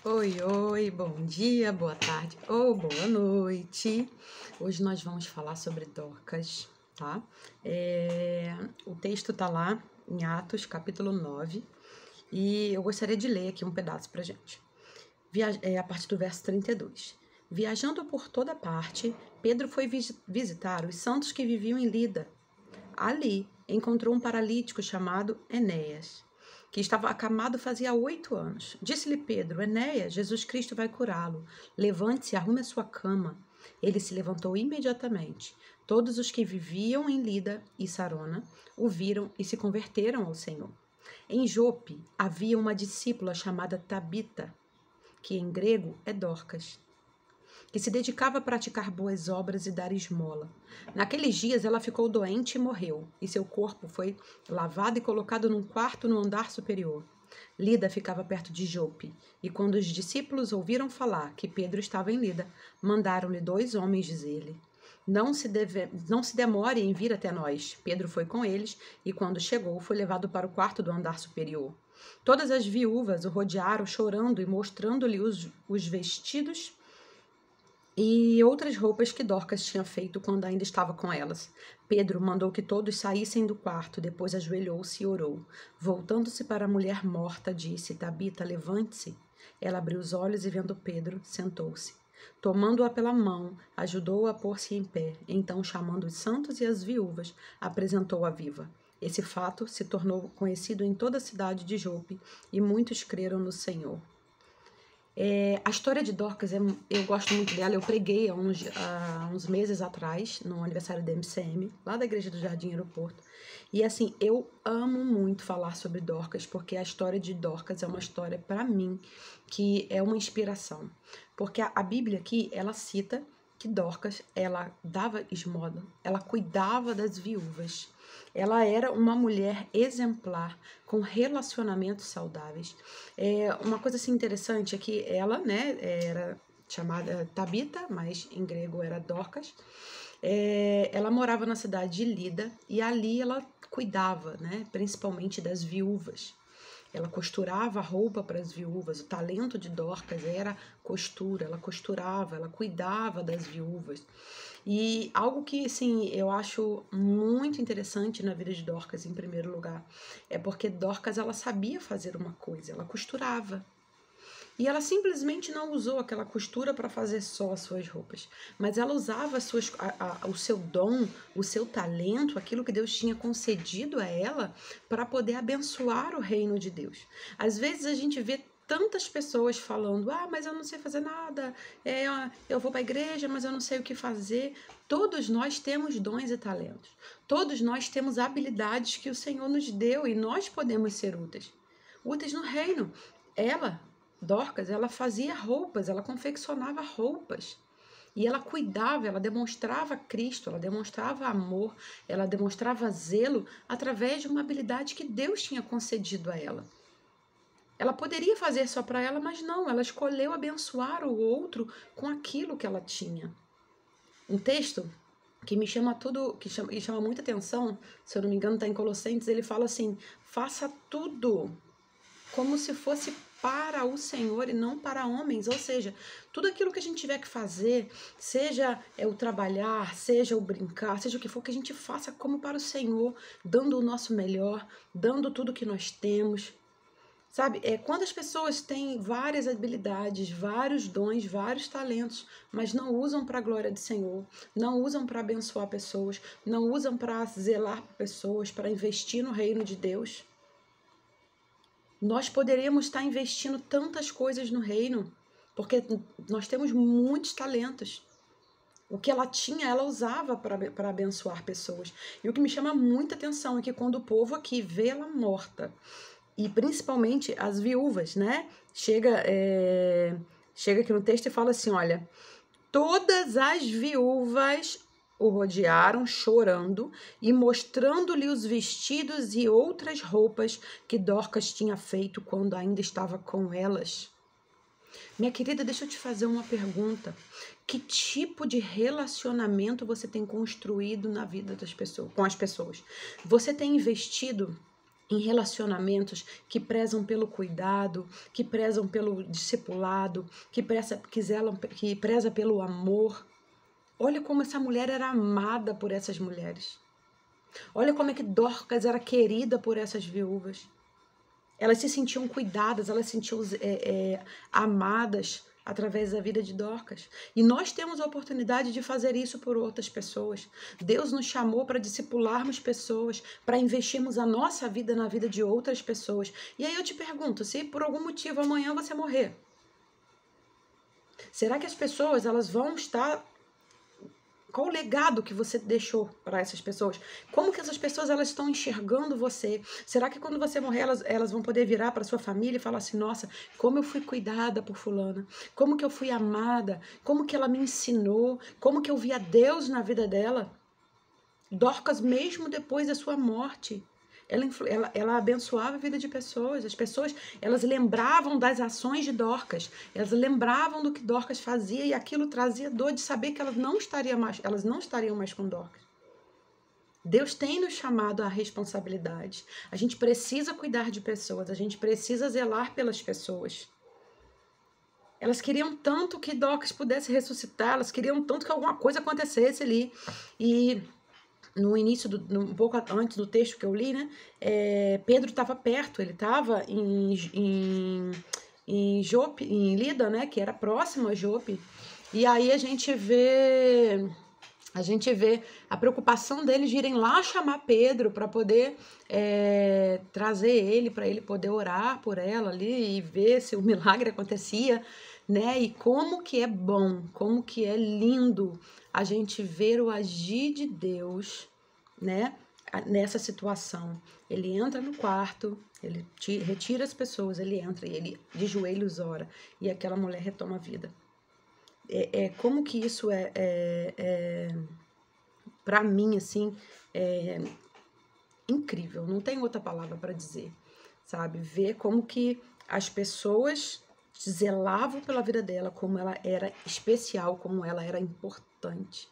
Oi, oi, bom dia, boa tarde ou boa noite. Hoje nós vamos falar sobre Dorcas, tá? O texto tá lá em Atos, capítulo 9, e eu gostaria de ler aqui um pedaço pra gente. A partir do verso 32. Viajando por toda parte, Pedro foi visitar os santos que viviam em Lida. Ali, encontrou um paralítico chamado Enéas, que estava acamado fazia 8 anos. Disse-lhe Pedro: Enéas, Jesus Cristo vai curá-lo. Levante-se e arrume a sua cama. Ele se levantou imediatamente. Todos os que viviam em Lida e Sarona o viram e se converteram ao Senhor. Em Jope havia uma discípula chamada Tabita, que em grego é Dorcas, que se dedicava a praticar boas obras e dar esmola. Naqueles dias ela ficou doente e morreu, e seu corpo foi lavado e colocado num quarto no andar superior. Lida ficava perto de Jope, e quando os discípulos ouviram falar que Pedro estava em Lida, mandaram-lhe 2 homens dizer-lhe: não se demore em vir até nós. Pedro foi com eles, e quando chegou, foi levado para o quarto do andar superior. Todas as viúvas o rodearam, chorando e mostrando-lhe os vestidos e outras roupas que Dorcas tinha feito quando ainda estava com elas. Pedro mandou que todos saíssem do quarto, depois ajoelhou-se e orou. Voltando-se para a mulher morta, disse: Tabita, levante-se. Ela abriu os olhos e, vendo Pedro, sentou-se. Tomando-a pela mão, ajudou-a a pôr-se em pé. Então, chamando os santos e as viúvas, apresentou-a viva. Esse fato se tornou conhecido em toda a cidade de Jope, e muitos creram no Senhor. A história de Dorcas, eu gosto muito dela. Eu preguei há uns meses atrás, no aniversário da MCM, lá da Igreja do Jardim Aeroporto. E assim, eu amo muito falar sobre Dorcas, porque a história de Dorcas é uma história, para mim, que é uma inspiração. Porque a Bíblia aqui, ela cita que Dorcas, ela dava esmola, ela cuidava das viúvas. Ela era uma mulher exemplar, com relacionamentos saudáveis. Uma coisa assim interessante é que ela, né, era chamada Tabita, mas em grego era Dorcas. Ela morava na cidade de Lida e ali ela cuidava, né, principalmente das viúvas. Ela costurava roupa para as viúvas. O talento de Dorcas era costura. Ela costurava, ela cuidava das viúvas. E algo que, assim, eu acho muito interessante na vida de Dorcas, em primeiro lugar, é porque Dorcas, ela sabia fazer uma coisa, ela costurava. E ela simplesmente não usou aquela costura para fazer só as suas roupas, mas ela usava o seu dom, o seu talento, aquilo que Deus tinha concedido a ela para poder abençoar o reino de Deus. Às vezes a gente vê tantas pessoas falando: mas eu não sei fazer nada, eu vou para a igreja, mas eu não sei o que fazer. Todos nós temos dons e talentos. Todos nós temos habilidades que o Senhor nos deu e nós podemos ser úteis. Úteis no reino. Dorcas, ela fazia roupas, ela confeccionava roupas. E ela cuidava, ela demonstrava Cristo, ela demonstrava amor, ela demonstrava zelo através de uma habilidade que Deus tinha concedido a ela. Ela poderia fazer só para ela, mas não, ela escolheu abençoar o outro com aquilo que ela tinha. Um texto que me chama chama muita atenção, se eu não me engano, está em Colossenses, ele fala assim: faça tudo como se fosse para o Senhor e não para homens. Ou seja, tudo aquilo que a gente tiver que fazer, seja o trabalhar, seja o brincar, seja o que for, que a gente faça como para o Senhor, dando o nosso melhor, dando tudo que nós temos. Sabe, quando as pessoas têm várias habilidades, vários dons, vários talentos, mas não usam para a glória do Senhor, não usam para abençoar pessoas, não usam para zelar por pessoas, para investir no reino de Deus, nós poderíamos estar investindo tantas coisas no reino, porque nós temos muitos talentos. O que ela tinha, ela usava para abençoar pessoas. E o que me chama muita atenção é que quando o povo aqui vê ela morta, e principalmente as viúvas, né? Chega aqui no texto e fala assim: olha, todas as viúvas o rodearam, chorando e mostrando-lhe os vestidos e outras roupas que Dorcas tinha feito quando ainda estava com elas. Minha querida, deixa eu te fazer uma pergunta. Que tipo de relacionamento você tem construído na vida das pessoas, com as pessoas? Você tem investido em relacionamentos que prezam pelo cuidado, que prezam pelo discipulado, que preza pelo amor. Olha como essa mulher era amada por essas mulheres. Olha como é que Dorcas era querida por essas viúvas. Elas se sentiam cuidadas, elas se sentiam amadas através da vida de Dorcas. E nós temos a oportunidade de fazer isso por outras pessoas. Deus nos chamou para discipularmos pessoas, para investirmos a nossa vida na vida de outras pessoas. E aí eu te pergunto, se por algum motivo amanhã você morrer, será que as pessoas elas vão estar... Qual o legado que você deixou para essas pessoas? Como que essas pessoas elas estão enxergando você? Será que quando você morrer elas vão poder virar para sua família e falar assim, nossa, como eu fui cuidada por fulana, como que eu fui amada, como que ela me ensinou, como que eu via Deus na vida dela? Dorcas, mesmo depois da sua morte, ela abençoava a vida de pessoas. As pessoas, elas lembravam das ações de Dorcas, elas lembravam do que Dorcas fazia e aquilo trazia dor de saber que elas não estariam mais com Dorcas. Deus tem nos chamado à responsabilidade. A gente precisa cuidar de pessoas, a gente precisa zelar pelas pessoas. Elas queriam tanto que Dorcas pudesse ressuscitar, elas queriam tanto que alguma coisa acontecesse ali. E no início, um pouco antes do texto que eu li, né? Pedro estava perto, ele estava em Jope, em Lida, né? Que era próximo a Jope. E aí a gente vê a preocupação deles de irem lá chamar Pedro para poder trazer ele, para ele poder orar por ela ali e ver se o milagre acontecia, né? E como que é bom, como que é lindo a gente ver o agir de Deus, né? Nessa situação. Ele entra no quarto, ele retira as pessoas, ele entra e ele de joelhos ora e aquela mulher retoma a vida. Como que isso para mim, assim, incrível, não tem outra palavra para dizer, sabe? Ver como que as pessoas zelavam pela vida dela, como ela era especial, como ela era importante.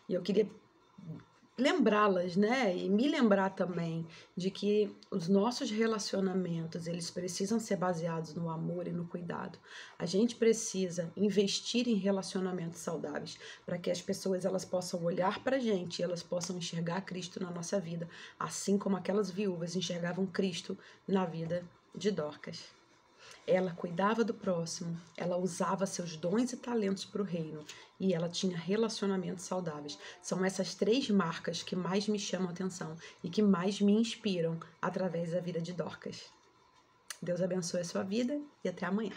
E eu queria lembrá-las, né? E me lembrar também de que os nossos relacionamentos, eles precisam ser baseados no amor e no cuidado. A gente precisa investir em relacionamentos saudáveis para que as pessoas elas possam olhar para a gente e elas possam enxergar Cristo na nossa vida, assim como aquelas viúvas enxergavam Cristo na vida de Dorcas. Ela cuidava do próximo, ela usava seus dons e talentos para o reino e ela tinha relacionamentos saudáveis. São essas 3 marcas que mais me chamam a atenção e que mais me inspiram através da vida de Dorcas. Deus abençoe a sua vida e até amanhã.